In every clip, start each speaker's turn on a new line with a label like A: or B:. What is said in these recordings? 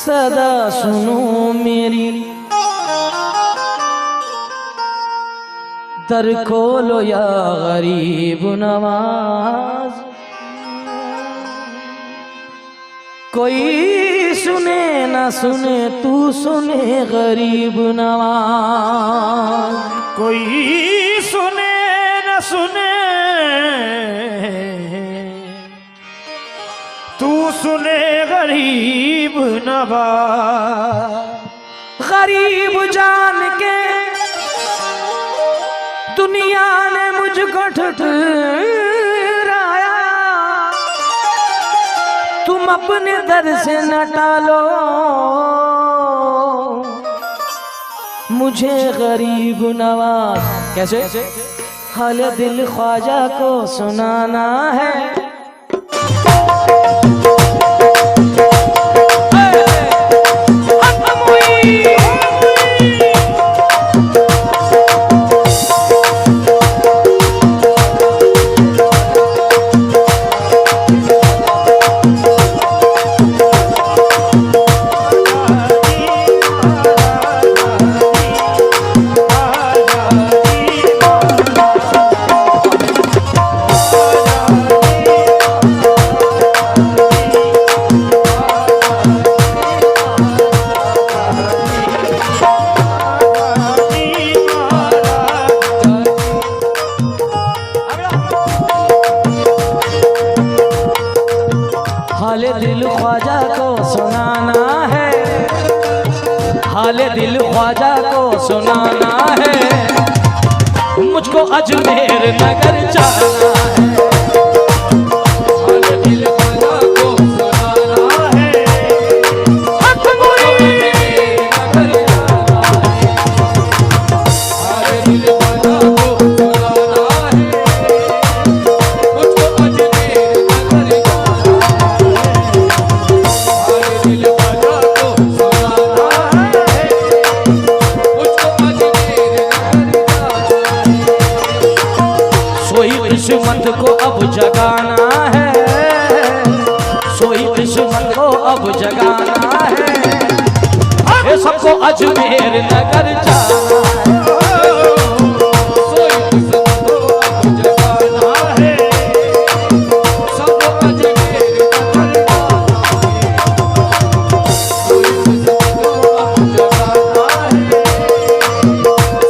A: सदा सुनो मेरी, दर खोलो या गरीब नवाज। कोई सुने ना सुने तू सुने गरीब नवाज।
B: कोई सुने न सुने तू सुने गरीब नवाज।
A: गरीब जान के दुनिया ने मुझको ठुकराया, तुम अपने दर से न टालो मुझे गरीब नवाज। कैसे? हाल दिल ख्वाजा को सुनाना है। हाल दिल ख्वाजा को सुनाना है, हाल दिल ख्वाजा को सुनाना है, मुझको अजमेर नगर जाना है। हाल दिल ख्वाजा को सुनाना है, मुझको अजमेर नगर जाना है। हाल दिल ख्वाजा को सुनाना है, मुझको अजमेर नगर किस्मत को अब जगाना है, सोई किस्मत को अब जगाना है, सबको अजमेर नगर जाना है। सोई किस्मत को अब जगाना है, सबको अजमेर नगर जाना है। सोई किस्मत को अब जगाना है,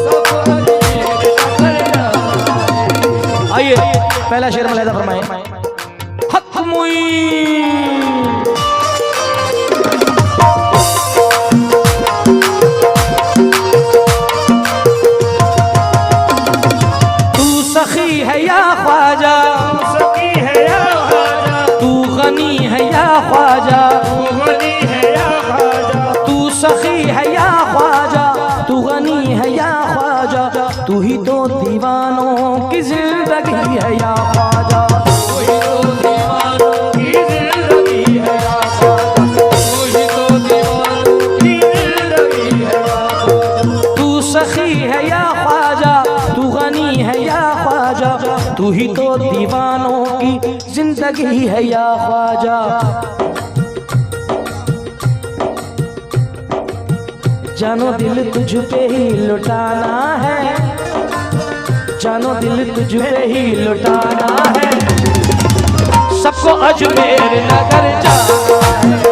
A: सबको अजमेर नगर जाना है। आइए पहला शेर मलहदा फरमाए। हक मुई तू सखी है या ख्वाजा,
B: सखी है या ख्वाजा,
A: तू गनी है या ख्वाजा,
B: तू गनी है या ख्वाजा,
A: तू सखी है या ख्वाजा, तू गनी है या ख्वाजा, तू ही तो दीवानों की जिंदगी है या ख्वाजा। तू ही तो दीवानों की जिंदगी है या ख्वाजा, तू ही तो दीवानों की जिंदगी है या ख्वाजा। तू सखी है या ख्वाजा, तू गनी है या ख्वाजा, तू ही तो दीवानों की जिंदगी है या ख्वाजा। जानो दिल तुझ पे ही लुटाना है, जानो दिल तुझ पे ही लुटाना है, सबको अजमेर नगर जाना है।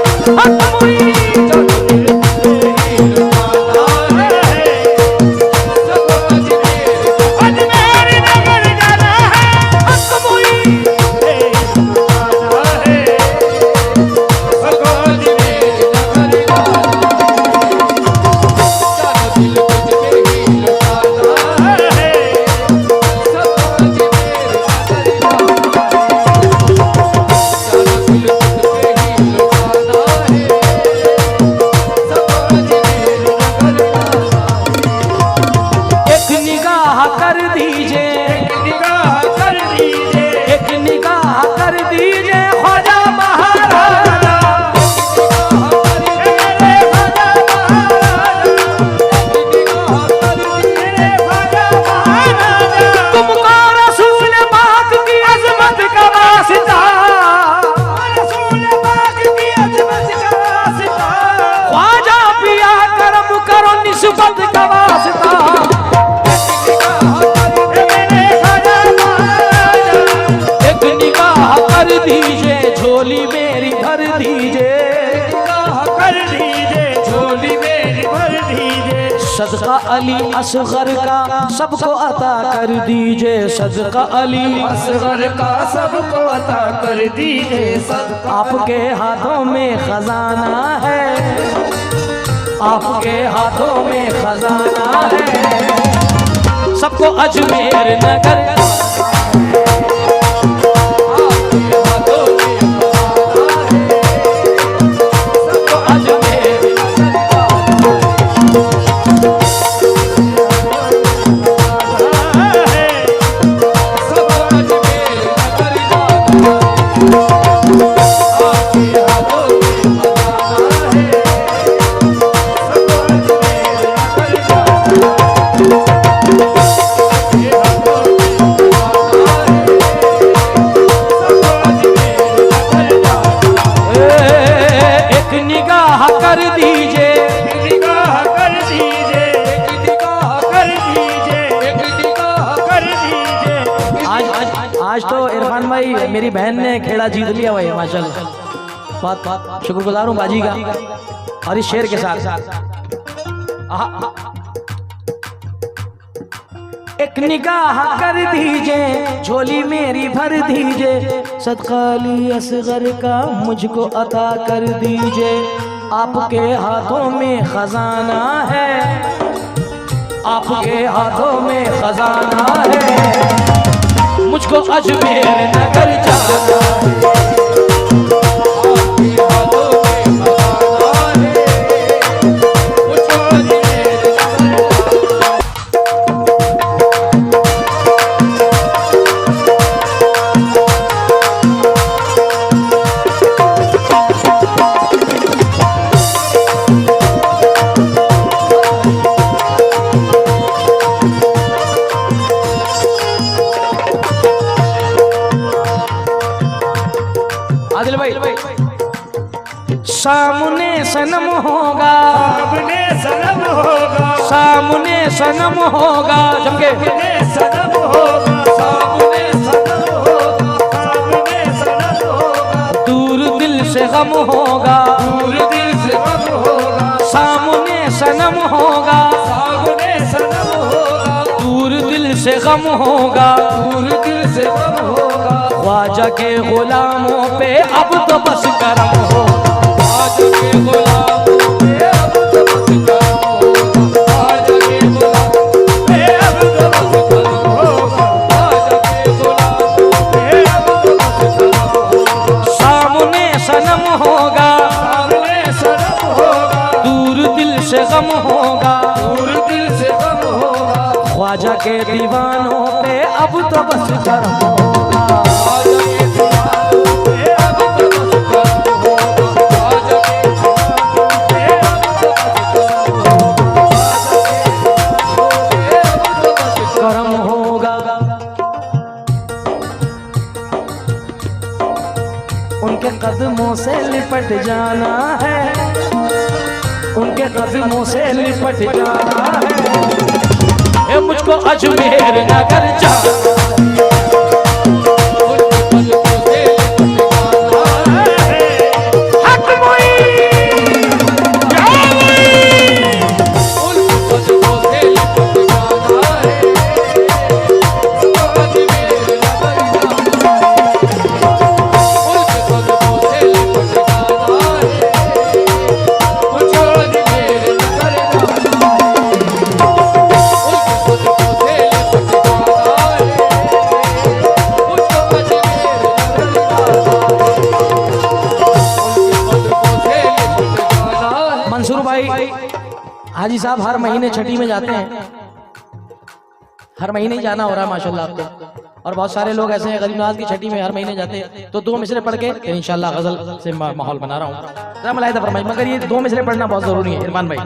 A: निस्बत का वास्ता। एक निगाह कर दीजिए झोली मेरी भर दीजिए,
B: कर दीजिए झोली मेरी भर दीजिए।
A: सदका अली असगर का सबको अता कर दीजिए, सदका अली
B: असगर का सबको अता कर दीजिए। सदका
A: आपके हाथों में खजाना है, आपके हाथों में खजाना है, सबको अजमेर नगर कर दीजिए,
B: निगाह कर दीजिए, निगाह कर दीजिए, निगाह कर दीजिए।
A: आज तो इरफान भाई मेरी बहन ने खेड़ा जीत लिया भाई, माशाल्लाह। बहुत शुक्रगुजार हूँ बाजी का। और इस शेर के साथ एक निगाह कर दीजिए झोली मेरी भर दीजिए, सदका अली असगर का मुझको अता कर दीजिए। आपके हाथों में खजाना है, आपके हाथों में खजाना है, मुझको अजमेर नगर जाना है। आदिल भाई सामने सनम होगा,
B: सामने सनम होगा,
A: सामने सनम होगा, जमके
B: सनम होगा, सामने सनम होगा, सामने सनम होगा।
A: दूर दिल से गम होगा,
B: दूर दिल से गम होगा,
A: सामने सनम होगा,
B: सामने सनम होगा,
A: दूर दिल से गम होगा,
B: दूर दिल से गम होगा।
A: ख्वाजा के गुलामों पे अब तो बस करम हो,
B: ख्वाजा के गुलामों पे अब तो बस करम होगा, ख्वाजा के गुलामों पे अब तो बस करम होगा, ख्वाजा के गुलामों पे अब तो बस करम होगा।
A: सामने सनम होगा,
B: सामने सनम होगा,
A: दूर दिल से गम होगा,
B: दूर दिल से गम होगा।
A: ख्वाजा के दीवानों पे अब तो बस करम होगा।
B: ख्वाजा के दीवानों पे अब तो बस करम होगा, ख्वाजा के दीवानों पे अब तो बस करम होगा, ख्वाजा के दीवानों पे अब तो बस
A: करम होगा। उनके कदमों से लिपट जाना है, उनके कदमों से लिपट जाना है, ये मुझको अजमेर नगर जाना है। मंसूर भाई हाजी साहब हर महीने छठी में जाते हैं, हर महीने ही जाना हो रहा है माशाल्लाह आपको। और बहुत सारे लोग ऐसे हैं गरीब नवाज की छठी में हर महीने जाते हैं। तो 2 मिसरे पढ़ के फिर इंशाल्लाह गजल से माहौल बना रहा हूँ। जरा मलाइदा फरमाइए, मगर ये 2 मिसरे पढ़ना बहुत जरूरी है इरफान भाई।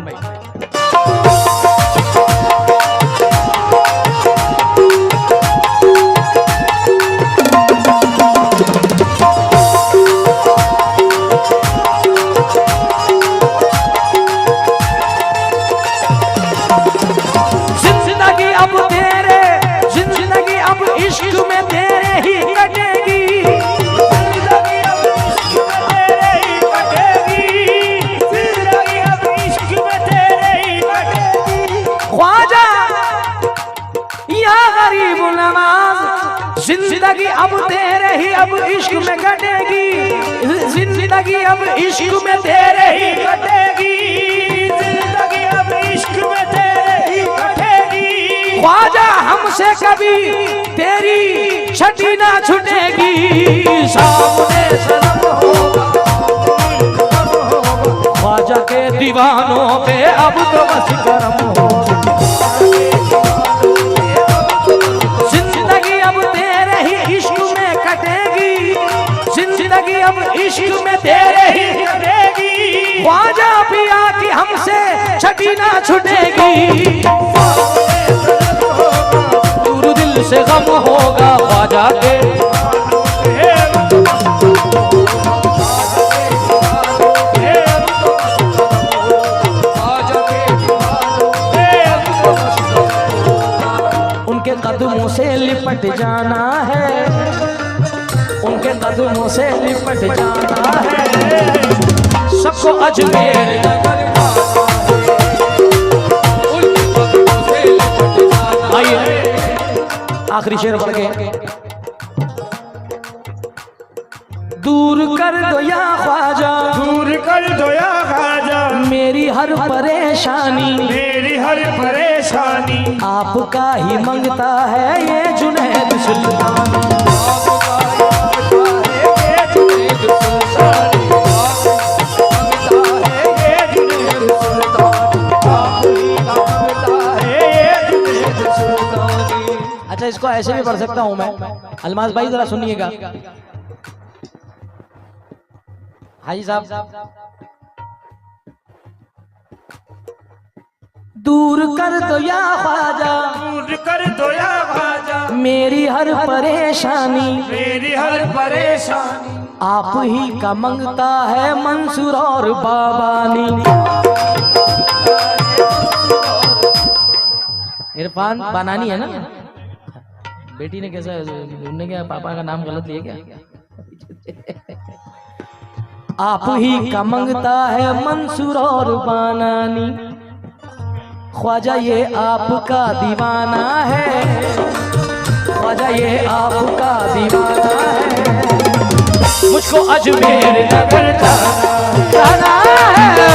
A: में कटेगी जिंदगी, अब इश्क में तेरे ही कटेगी,
B: जिंदगी अब इश्क में तेरे ही कटेगी।
A: ख्वाजा हमसे कभी तेरी छठी ना छूटेगी। सामने सनम होगा, ख्वाजा के दीवानों पे अब तो बस करम होगा। जिंदगी अब तेरे ही इश्क में कटेगी, जिंदगी अब इश्क में तेरे ही कटेगी। ख्वाजा पिया की हमसे छठी ना छूटेगी। दूर दिल से गम होगा ख्वाजा के, उनके कदमों से लिपट जाना है, उनके कदमों से लिपट जाना है। सबको अजमेर नगर आइए आखिरी शेर पढ़ के। दूर कर दो या ख्वाजा,
B: दूर कर दो या ख्वाजा
A: मेरी हर परेशानी,
B: मेरी हर परेशानी।
A: आपका ही मंगता है ये जुनैद सुल्तान। अच्छा इसको ऐसे भी पढ़ सकता हूं मैं। अलमास भाई जरा सुनिएगा। हाजी साहब, दूर कर दो या ख्वाजा,
B: दूर कर दो या ख्वाजा
A: मेरी हर परेशानी,
B: मेरी हर परेशानी।
A: आप ही का मंगता है मंसूर और बाबानी। इरफान बनानी है ना बेटी ने, कैसा उन्होंने क्या पापा का नाम गलत लिया क्या? आप ही का मंगता है मंसूर और बानानी। ख्वाजा ये आपका दीवाना है, ख्वाजा ये आपका दीवाना है। मुझको अजमेर नगर जाना है,